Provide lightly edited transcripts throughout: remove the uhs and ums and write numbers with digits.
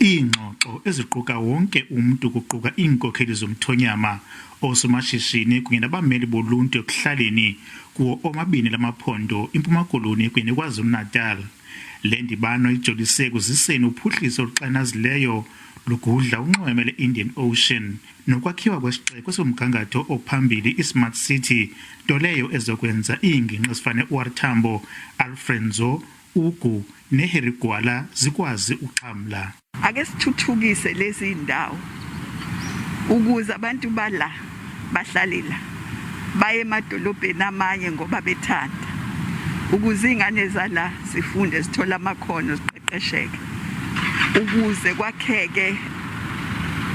Iingxoxo eziquka wonke umntu kuquka iinkokheli zomthonyama, oosomashishini kunye nabameli boluntu ekuhlaleni kuwo omabini lamaphondo iMpuma Koloni kunye neKwaZulu-Natal. Le ndibano ijolise ekuziseni uphuhliso oluxanazileyo lugudla unxweme le-Indian Ocean nokwakhiwa kwesixeko somgangatho ophambili i-Smart City, nto leyo ezokwenza iingingqi ezifana ne-OR Tambo, Alfred Nzo, Ugu neHarry Gwala zikwazi uxhamla. Ake sithuthukise lezi ndawo ukuze abantu bala bahlalela baye emadolobheni amanye ngoba bethanda, ukuze ingane zala sifunde sithola amakhono ziqeqesheke, ukuze kwakheke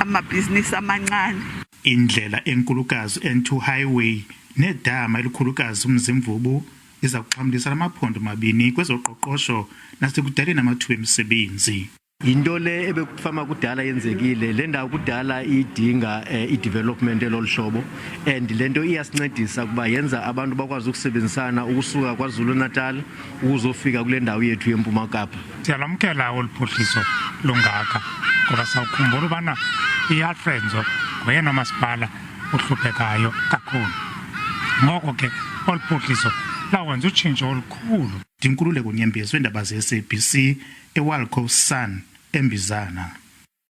amabhizinisi amancane. Indlela enkulukazi N2 Highway nedama elikhulukazi uMzimvubu iza kuxhamlisa lamaphondo mabini kwezoqoqosho nasekudaleni amathuba emisebenzi. Into le ebekufama kudala yenzekile, le ndawo kudala idinga i-development eloluhlobo, and lento iyasincedisa kuba yenza abantu bakwazi ukusebenzisana ukusuka KwaZulu-Natal ukuzofika kule ndawo yethu yeMpuma Kapa. Siyalamkela oluphuhliso lungaka ngoba sawukhumbula ubana i-Alfred Nzo ngoyena masipala uhluphekayo kakhulu. Ngoko ke oluphuhliso lawenza utshintsho olukhulu. Dinkululeko Nyembezi weendaba ze-SABC eWilco Sun eMbizana.